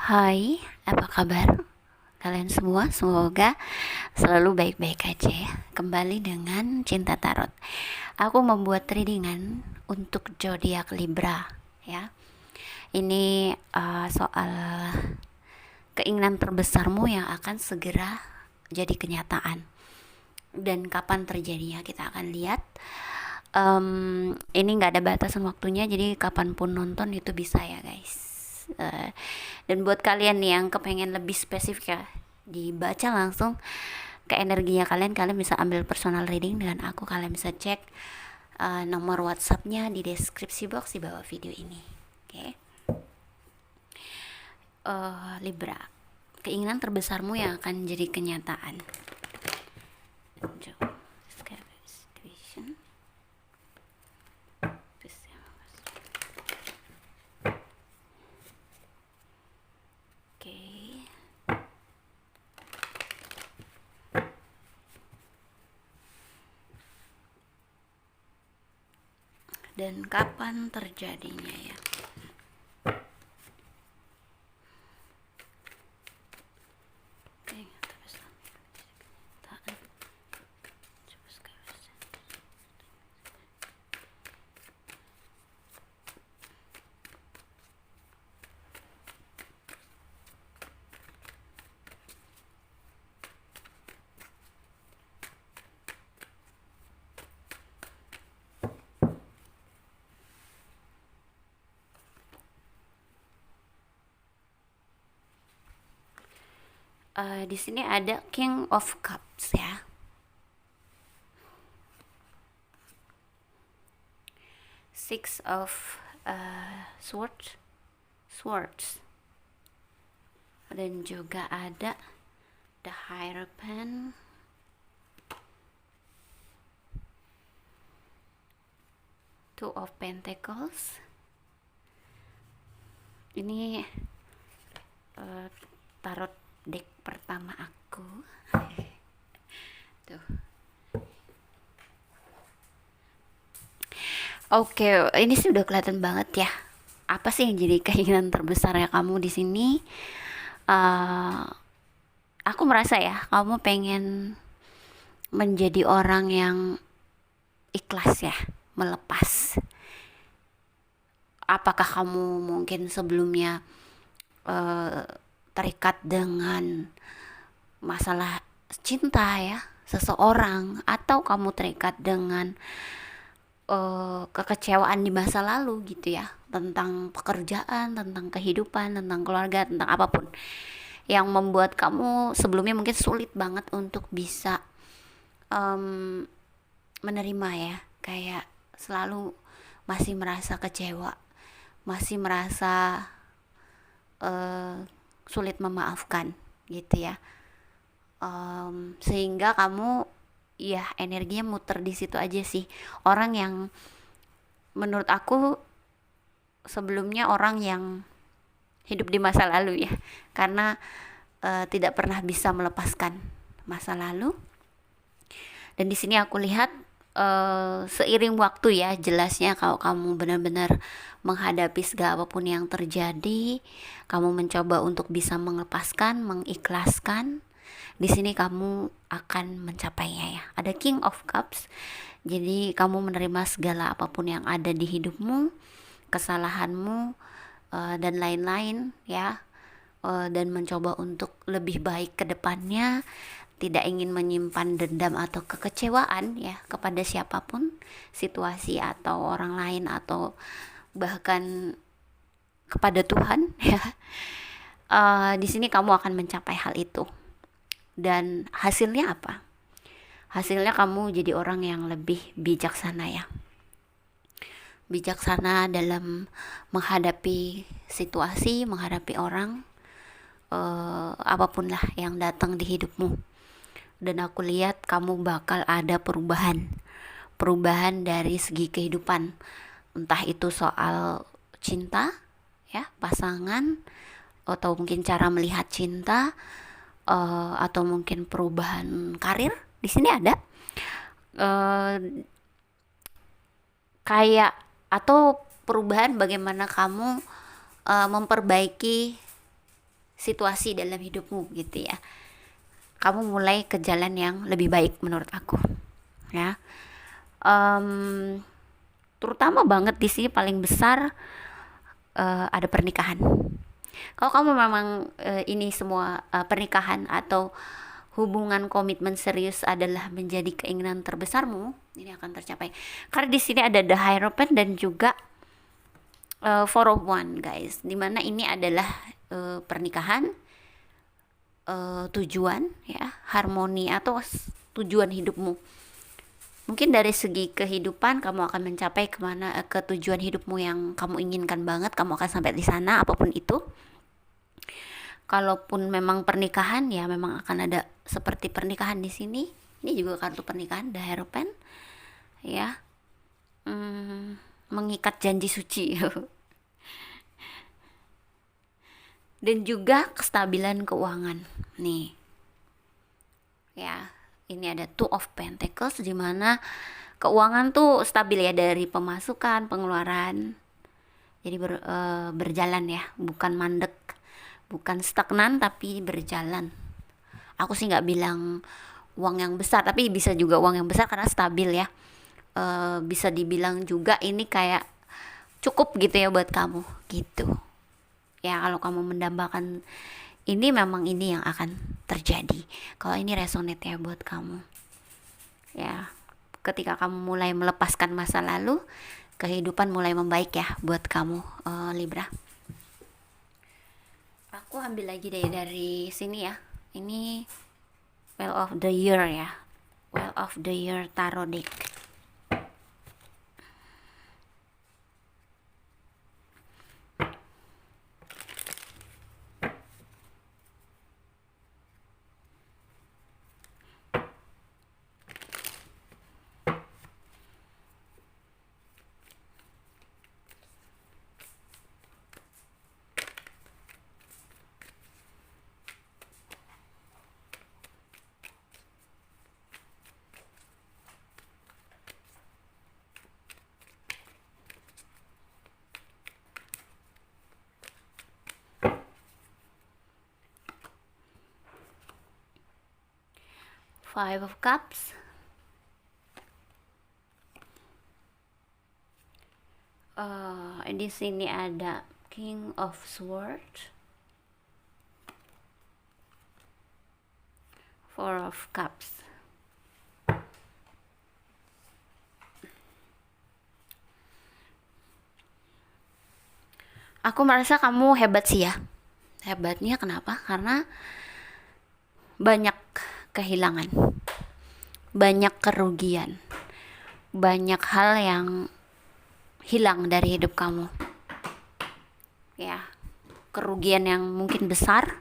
Hai, apa kabar kalian semua? Semoga selalu baik-baik aja ya. Kembali dengan Cinta Tarot. Aku membuat readingan untuk zodiak Libra ya. Ini soal keinginan terbesarmu yang akan segera jadi kenyataan. Dan kapan terjadinya kita akan lihat. Ini nggak ada batasan waktunya, jadi kapanpun nonton itu bisa ya guys. Dan buat kalian nih yang kepengen lebih spesifik ya, dibaca langsung ke energinya kalian, kalian bisa ambil personal reading dengan aku. Kalian bisa cek nomor WhatsAppnya di deskripsi box di bawah video ini. Oke. Libra, keinginan terbesarmu yang akan jadi kenyataan. Dan kapan terjadinya ya. Di sini ada King of Cups ya. Six of Swords. Dan juga ada The Hierophant, Two of Pentacles. Ini tarot deck pertama aku. Tuh. Oke, ini sih udah kelihatan banget ya. Apa sih yang jadi keinginan terbesarnya kamu di sini? Aku merasa ya, kamu pengen menjadi orang yang ikhlas ya, melepas. Apakah kamu mungkin sebelumnya terikat dengan masalah cinta ya, seseorang, atau kamu terikat dengan kekecewaan di masa lalu gitu ya, tentang pekerjaan, tentang kehidupan, tentang keluarga, tentang apapun yang membuat kamu sebelumnya mungkin sulit banget untuk bisa menerima ya, kayak selalu masih merasa kecewa, masih merasa sulit memaafkan gitu ya. Sehingga kamu ya energinya muter di situ aja sih. Orang yang menurut aku sebelumnya orang yang hidup di masa lalu ya, karena tidak pernah bisa melepaskan masa lalu. Dan di sini aku lihat seiring waktu ya, jelasnya kalau kamu benar-benar menghadapi segala apapun yang terjadi, kamu mencoba untuk bisa melepaskan, mengikhlaskan, di sini kamu akan mencapainya ya. Ada King of Cups, jadi kamu menerima segala apapun yang ada di hidupmu, kesalahanmu dan lain-lain ya, dan mencoba untuk lebih baik ke depannya, tidak ingin menyimpan dendam atau kekecewaan ya kepada siapapun, situasi atau orang lain, atau bahkan kepada Tuhan ya. Di sini kamu akan mencapai hal itu. Dan hasilnya apa? Hasilnya kamu jadi orang yang lebih bijaksana ya. Bijaksana dalam menghadapi situasi, menghadapi orang, apapun lah yang datang di hidupmu. Dan aku lihat kamu bakal ada perubahan dari segi kehidupan, entah itu soal cinta ya, pasangan, atau mungkin cara melihat cinta, atau mungkin perubahan karir. Di sini ada kayak, atau perubahan bagaimana kamu memperbaiki situasi dalam hidupmu gitu ya. Kamu mulai ke jalan yang lebih baik menurut aku ya. Em, Terutama banget di sini paling besar ada pernikahan. Kalau kamu memang ini semua pernikahan atau hubungan komitmen serius adalah menjadi keinginan terbesarmu, ini akan tercapai. Karena di sini ada the Hierophant dan juga Four of One, guys. Dimana ini adalah pernikahan, tujuan, ya, harmoni atau tujuan hidupmu. Mungkin dari segi kehidupan kamu akan mencapai kemana ke tujuan hidupmu yang kamu inginkan banget, kamu akan sampai di sana apapun itu. Kalaupun memang pernikahan, ya memang akan ada seperti pernikahan di sini. Ini juga kartu pernikahan, the Hierophant, ya, mengikat janji suci. Dan juga kestabilan keuangan nih, ya. Ini ada Two of Pentacles, dimana keuangan tuh stabil ya, dari pemasukan, pengeluaran. Jadi berjalan ya, bukan mandek, bukan stagnan, tapi berjalan. Aku sih nggak bilang uang yang besar, tapi bisa juga uang yang besar karena stabil ya. Bisa dibilang juga ini kayak cukup gitu ya buat kamu gitu. Ya kalau kamu mendambakan ini, memang ini yang akan terjadi. Kalau ini resonate ya buat kamu. Ya, ketika kamu mulai melepaskan masa lalu, kehidupan mulai membaik ya buat kamu, Libra. Aku ambil lagi deh dari sini ya. Ini Wheel of the Year ya. Wheel of the Year Tarot deck. Five of Cups. Di sini ada King of Swords. Four of Cups. Aku merasa kamu hebat sih ya. Hebatnya kenapa? Karena banyak kehilangan, banyak kerugian, banyak hal yang hilang dari hidup kamu. Ya, kerugian yang mungkin besar,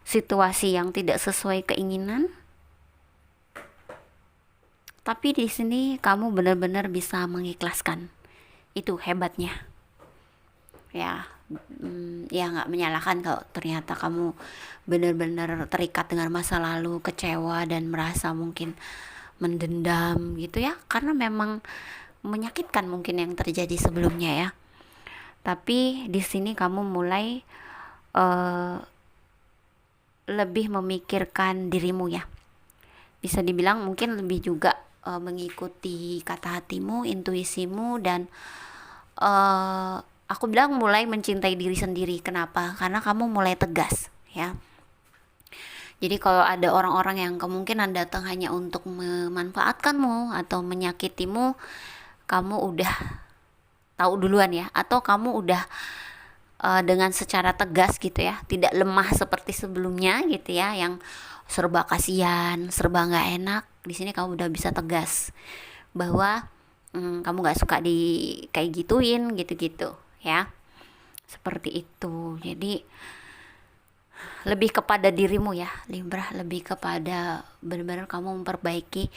situasi yang tidak sesuai keinginan. Tapi di sini kamu benar-benar bisa mengikhlaskan. Itu hebatnya. Ya, ya nggak menyalahkan kalau ternyata kamu benar-benar terikat dengan masa lalu, kecewa dan merasa mungkin mendendam gitu ya, karena memang menyakitkan mungkin yang terjadi sebelumnya ya. Tapi di sini kamu mulai lebih memikirkan dirimu ya. Bisa dibilang mungkin lebih juga mengikuti kata hatimu, intuisimu, dan aku bilang mulai mencintai diri sendiri. Kenapa? Karena kamu mulai tegas ya. Jadi kalau ada orang-orang yang kemungkinan datang hanya untuk memanfaatkanmu atau menyakitimu, kamu udah tahu duluan ya, atau kamu udah dengan secara tegas gitu ya, tidak lemah seperti sebelumnya gitu ya, yang serba kasihan, serba nggak enak. Di sini kamu udah bisa tegas bahwa kamu nggak suka di kayak gituin gitu-gitu ya, seperti itu. Jadi lebih kepada dirimu ya Libra, lebih kepada benar-benar kamu memperbaiki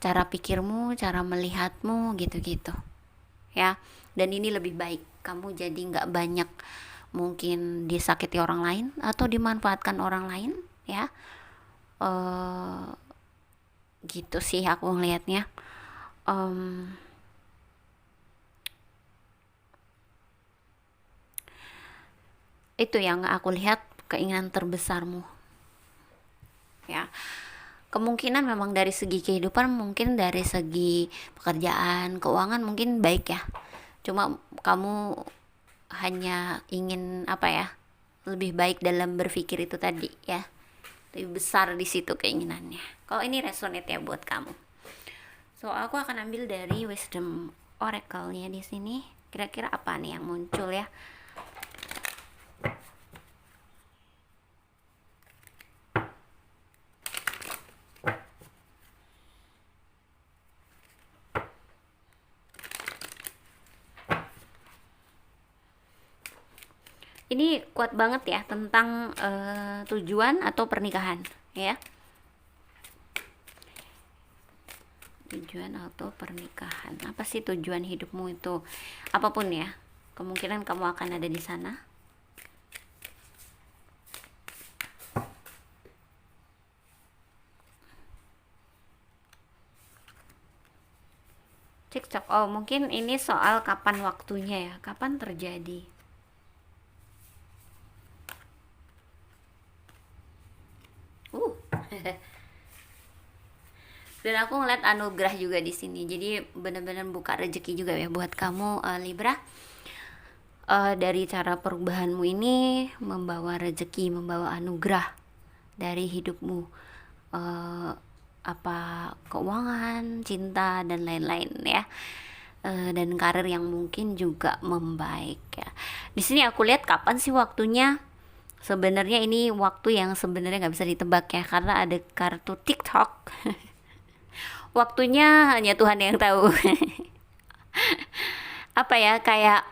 cara pikirmu, cara melihatmu gitu-gitu ya. Dan ini lebih baik, kamu jadi nggak banyak mungkin disakiti orang lain atau dimanfaatkan orang lain ya. Gitu sih aku ngelihatnya. Itu yang aku lihat keinginan terbesarmu, ya. Kemungkinan memang dari segi kehidupan, mungkin dari segi pekerjaan, keuangan mungkin baik ya, cuma kamu hanya ingin apa ya, lebih baik dalam berpikir itu tadi ya, lebih besar di situ keinginannya. Kalau ini resonate ya buat kamu. So aku akan ambil dari wisdom oracle-nya di sini. Kira-kira apa nih yang muncul ya? Ini kuat banget ya tentang tujuan atau pernikahan ya. Tujuan atau pernikahan. Apa sih tujuan hidupmu itu? Apapun ya. Kemungkinan kamu akan ada di sana. Cekcok. Oh, mungkin ini soal kapan waktunya ya. Kapan terjadi? Dan aku ngeliat anugerah juga di sini. Jadi benar-benar buka rezeki juga ya buat kamu Libra. Dari cara perubahanmu ini membawa rezeki, membawa anugerah dari hidupmu. Apa keuangan, cinta dan lain-lain ya. Dan karir yang mungkin juga membaik ya. Di sini aku lihat kapan sih waktunya. Sebenarnya ini waktu yang sebenarnya nggak bisa ditebak ya, karena ada kartu TikTok. Waktunya hanya Tuhan yang tahu. Apa ya, kayak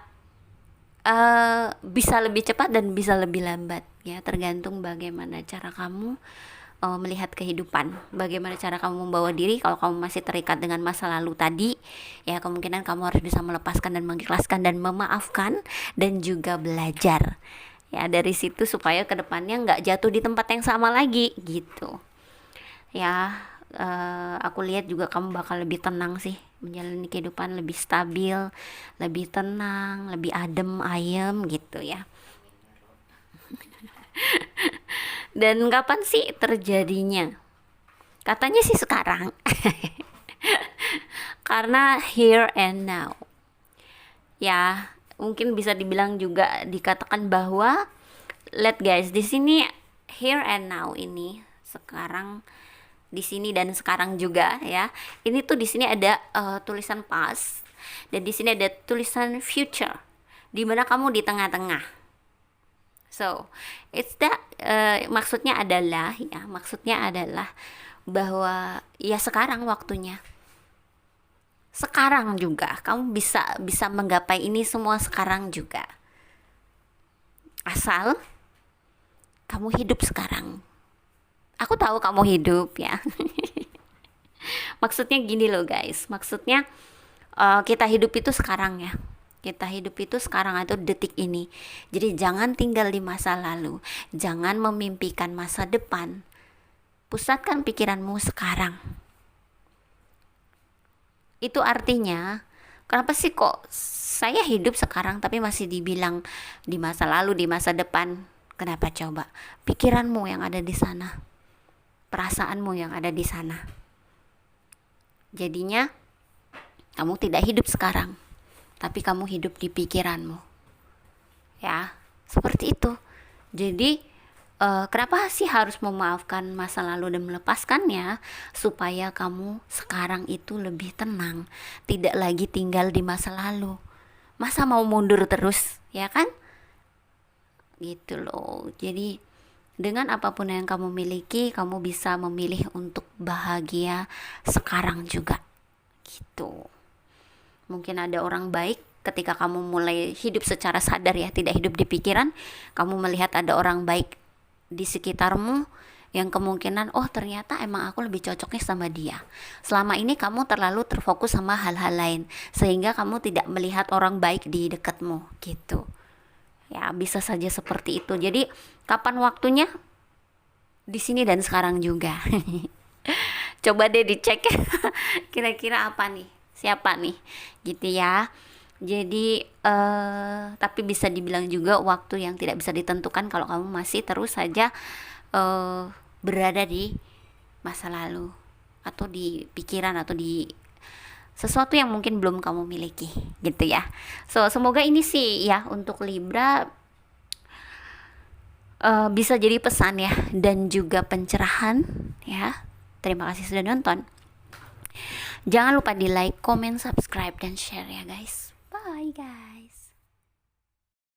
bisa lebih cepat dan bisa lebih lambat ya, tergantung bagaimana cara kamu melihat kehidupan, bagaimana cara kamu membawa diri. Kalau kamu masih terikat dengan masa lalu tadi ya, kemungkinan kamu harus bisa melepaskan dan mengikhlaskan dan memaafkan dan juga belajar ya dari situ supaya kedepannya nggak jatuh di tempat yang sama lagi gitu ya. Aku lihat juga kamu bakal lebih tenang sih, menjalani kehidupan lebih stabil, lebih tenang, lebih adem ayem gitu ya. Dan kapan sih terjadinya? Katanya sih sekarang. Karena here and now ya, mungkin bisa dibilang juga dikatakan bahwa lihat guys, di sini here and now ini sekarang, di sini dan sekarang juga ya. Ini tuh di sini ada tulisan past dan di sini ada tulisan future, di mana kamu di tengah-tengah. So it's that maksudnya adalah bahwa ya sekarang waktunya. Sekarang juga kamu bisa menggapai ini semua sekarang juga. Asal kamu hidup sekarang. Aku tahu kamu hidup ya. Maksudnya gini loh guys, maksudnya kita hidup itu sekarang ya. Kita hidup itu sekarang atau detik ini. Jadi jangan tinggal di masa lalu, jangan memimpikan masa depan. Pusatkan pikiranmu sekarang. Itu artinya, kenapa sih kok saya hidup sekarang tapi masih dibilang di masa lalu, di masa depan? Kenapa coba? Pikiranmu yang ada di sana, perasaanmu yang ada di sana. Jadinya kamu tidak hidup sekarang, tapi kamu hidup di pikiranmu ya, seperti itu. Jadi kenapa sih harus memaafkan masa lalu dan melepaskannya? Supaya kamu sekarang itu lebih tenang, tidak lagi tinggal di masa lalu. Masa mau mundur terus ya kan, gitu loh. Jadi dengan apapun yang kamu miliki, kamu bisa memilih untuk bahagia sekarang juga gitu. Mungkin ada orang baik, ketika kamu mulai hidup secara sadar ya, tidak hidup di pikiran, kamu melihat ada orang baik di sekitarmu yang kemungkinan, oh ternyata emang aku lebih cocoknya sama dia. Selama ini kamu terlalu terfokus sama hal-hal lain, sehingga kamu tidak melihat orang baik di dekatmu gitu. Ya bisa saja seperti itu. Jadi kapan waktunya? Di sini dan sekarang juga. Coba deh dicek kira-kira apa nih, siapa nih gitu ya. Jadi tapi bisa dibilang juga waktu yang tidak bisa ditentukan kalau kamu masih terus saja berada di masa lalu, atau di pikiran, atau di sesuatu yang mungkin belum kamu miliki gitu ya. So semoga ini sih ya untuk Libra bisa jadi pesan ya, dan juga pencerahan ya. Terima kasih sudah nonton. Jangan lupa di like, comment, subscribe, dan share ya guys. Bye guys.